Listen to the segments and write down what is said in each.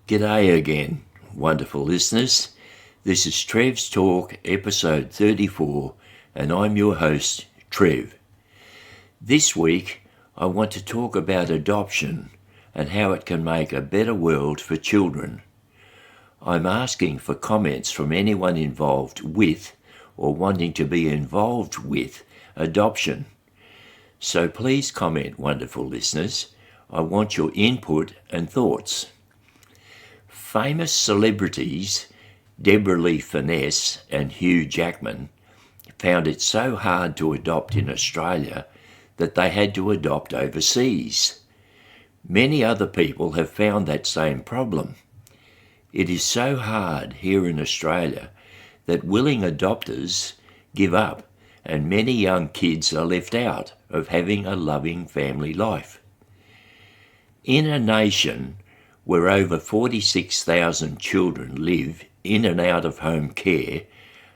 G'day again, wonderful listeners. This is Trev's Talk, episode 34, and I'm your host, Trev. This week, I want to talk about adoption and how it can make a better world for children. I'm asking for comments from anyone involved with or wanting to be involved with adoption. So please comment, wonderful listeners. I want your input and thoughts. Famous celebrities Deborra-Lee Furness and Hugh Jackman found it so hard to adopt in Australia that they had to adopt overseas. Many other people have found that same problem. It is so hard here in Australia that willing adopters give up, and many young kids are left out of having a loving family life. In a nation where over 46,000 children live in and out of home care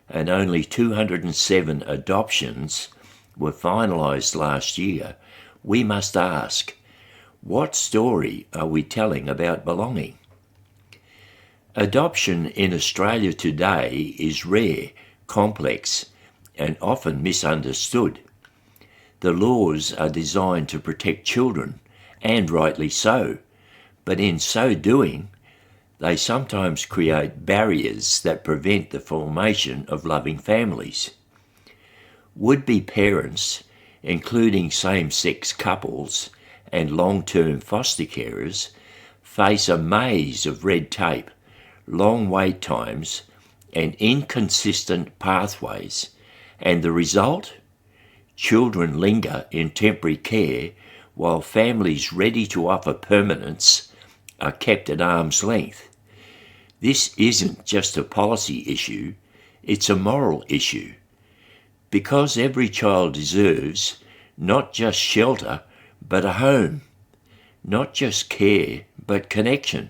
and only 207 adoptions were finalised last year, we must ask, what story are we telling about belonging? Adoption in Australia today is rare, complex, and often misunderstood. The laws are designed to protect children, and rightly so, but in so doing, they sometimes create barriers that prevent the formation of loving families. Would-be parents, including same-sex couples and long-term foster carers, face a maze of red tape, long wait times, and inconsistent pathways, and the result? Children linger in temporary care while families ready to offer permanence are kept at arm's length. This isn't just a policy issue, it's a moral issue. Because every child deserves not just shelter, but a home, not just care, but connection,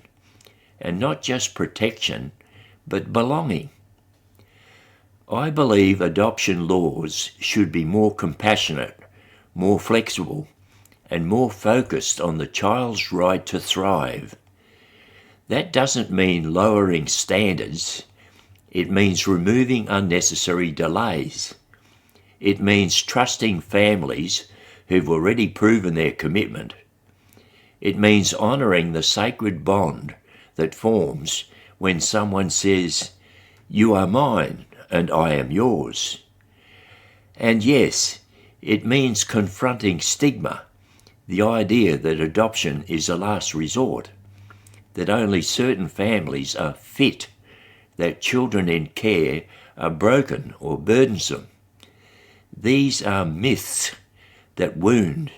and not just protection, but belonging. I believe adoption laws should be more compassionate, more flexible, and more focused on the child's right to thrive. That doesn't mean lowering standards. It means removing unnecessary delays. It means trusting families who've already proven their commitment. It means honouring the sacred bond that forms when someone says, "You are mine and I am yours." And yes, it means confronting stigma, the idea that adoption is a last resort, that only certain families are fit, that children in care are broken or burdensome. These are myths that wound,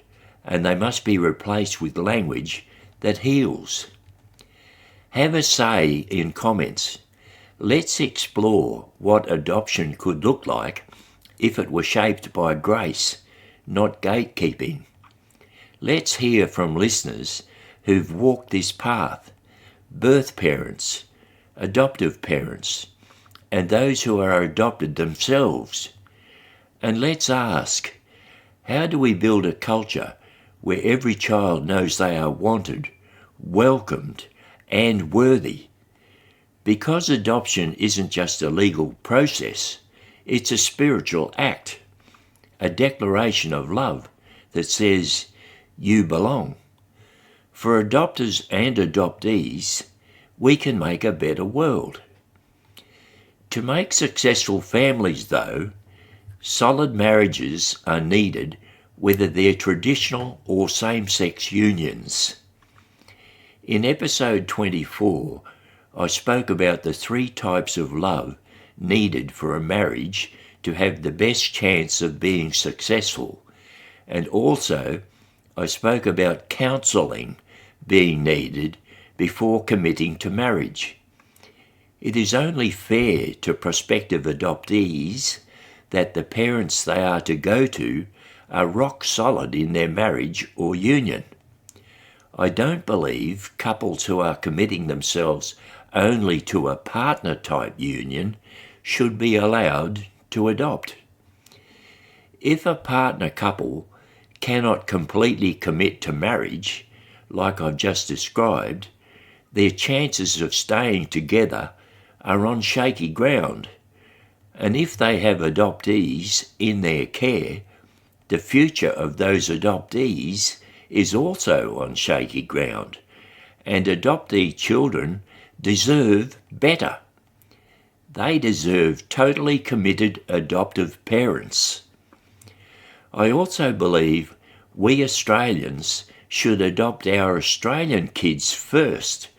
and they must be replaced with language that heals. Have a say in comments. Let's explore what adoption could look like if it were shaped by grace, not gatekeeping. Let's hear from listeners who've walked this path, birth parents, adoptive parents, and those who are adopted themselves. And let's ask, how do we build a culture where every child knows they are wanted, welcomed, and worthy? Because adoption isn't just a legal process, it's a spiritual act, a declaration of love that says, "You belong." For adopters and adoptees, we can make a better world. To make successful families, though, solid marriages are needed, whether they're traditional or same-sex unions. In episode 24, I spoke about the 3 types of love needed for a marriage to have the best chance of being successful, and also I spoke about counselling being needed before committing to marriage. It is only fair to prospective adoptees that the parents they are to go to are rock solid in their marriage or union. I don't believe couples who are committing themselves only to a partner-type union should be allowed to adopt. If a partner couple cannot completely commit to marriage, like I've just described, their chances of staying together are on shaky ground. And if they have adoptees in their care, the future of those adoptees is also on shaky ground, and adoptee children deserve better. They deserve totally committed adoptive parents. I also believe we Australians should adopt our Australian kids first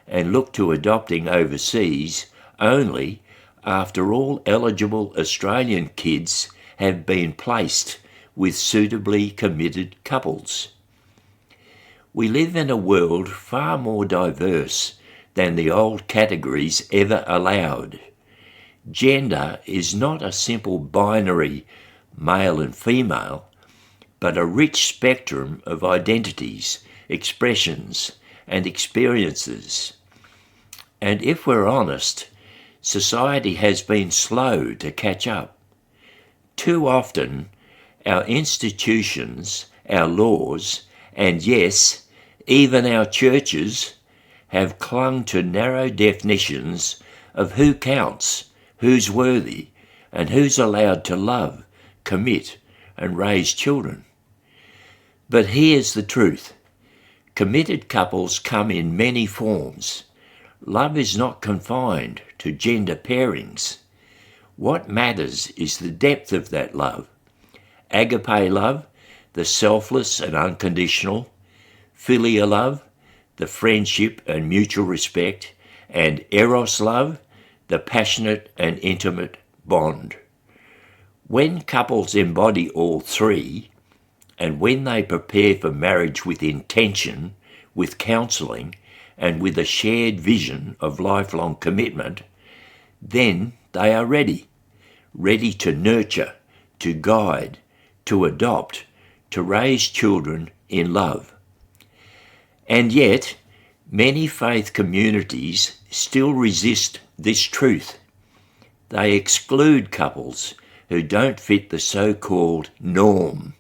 and look to adopting overseas only after all eligible Australian kids have been placed with suitably committed couples. We live in a world far more diverse than the old categories ever allowed. Gender is not a simple binary male and female, but a rich spectrum of identities, expressions, and experiences. And if we're honest, society has been slow to catch up. Too often, our institutions, our laws, and yes, even our churches have clung to narrow definitions of who counts, who's worthy, and who's allowed to love, commit, and raise children. But here's the truth. Committed couples come in many forms. Love is not confined to gender pairings. What matters is the depth of that love. Agape love, the selfless and unconditional. Philia love, the friendship and mutual respect. And eros love, the passionate and intimate bond. When couples embody all three, and when they prepare for marriage with intention, with counselling, and with a shared vision of lifelong commitment, then they are ready to nurture, to guide, to adopt, to raise children in love. And yet, many faith communities still resist this truth. They exclude couples who don't fit the so-called norm.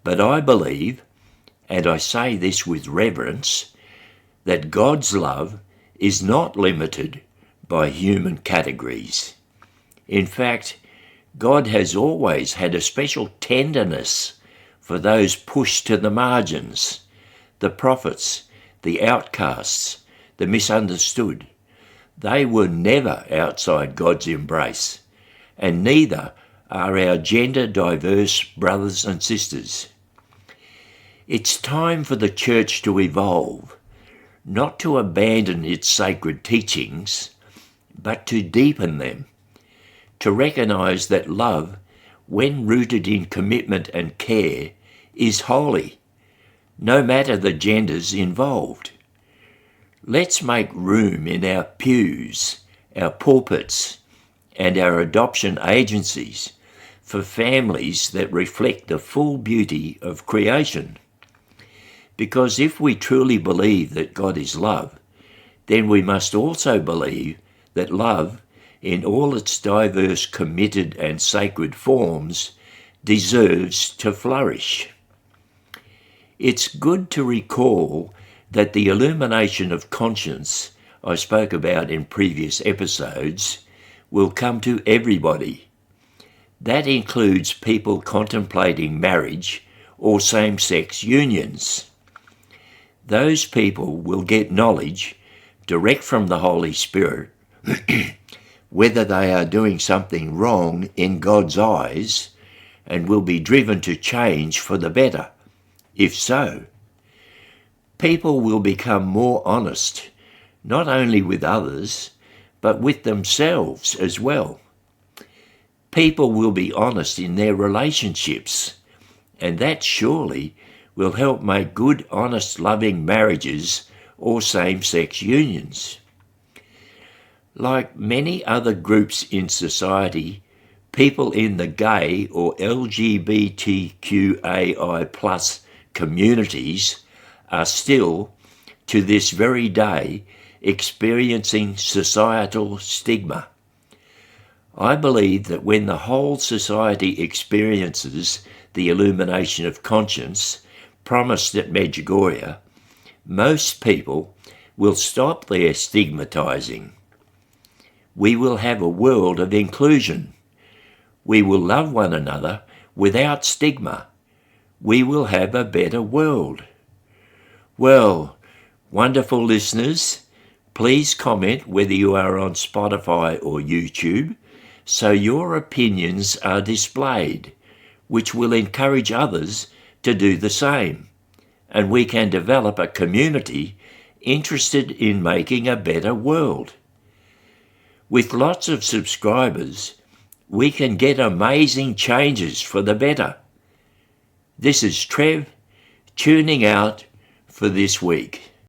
But I believe, and I say this with reverence, that God's love is not limited by human categories. In fact, God has always had a special tenderness for those pushed to the margins, the prophets, the outcasts, the misunderstood. They were never outside God's embrace, and neither are our gender-diverse brothers and sisters. It's time for the church to evolve, not to abandon its sacred teachings, but to deepen them, to recognise that love, when rooted in commitment and care, is holy, no matter the genders involved. Let's make room in our pews, our pulpits, and our adoption agencies for families that reflect the full beauty of creation. Because if we truly believe that God is love, then we must also believe that love, in all its diverse, committed and sacred forms, deserves to flourish. It's good to recall that the illumination of conscience I spoke about in previous episodes will come to everybody. That includes people contemplating marriage or same-sex unions. Those people will get knowledge direct from the Holy Spirit whether they are doing something wrong in God's eyes, and will be driven to change for the better. If so, people will become more honest, not only with others, but with themselves as well. People will be honest in their relationships, and that surely will help make good, honest, loving marriages or same-sex unions. Like many other groups in society, people in the gay or LGBTQAI+ communities are still, to this very day, experiencing societal stigma. I believe that when the whole society experiences the illumination of conscience promised at Medjugorje, most people will stop their stigmatizing. We will have a world of inclusion. We will love one another without stigma. We will have a better world. Well, wonderful listeners, please comment whether you are on Spotify or YouTube so your opinions are displayed, which will encourage others to do the same, and we can develop a community interested in making a better world. With lots of subscribers, we can get amazing changes for the better. This is Trev, tuning out for this week.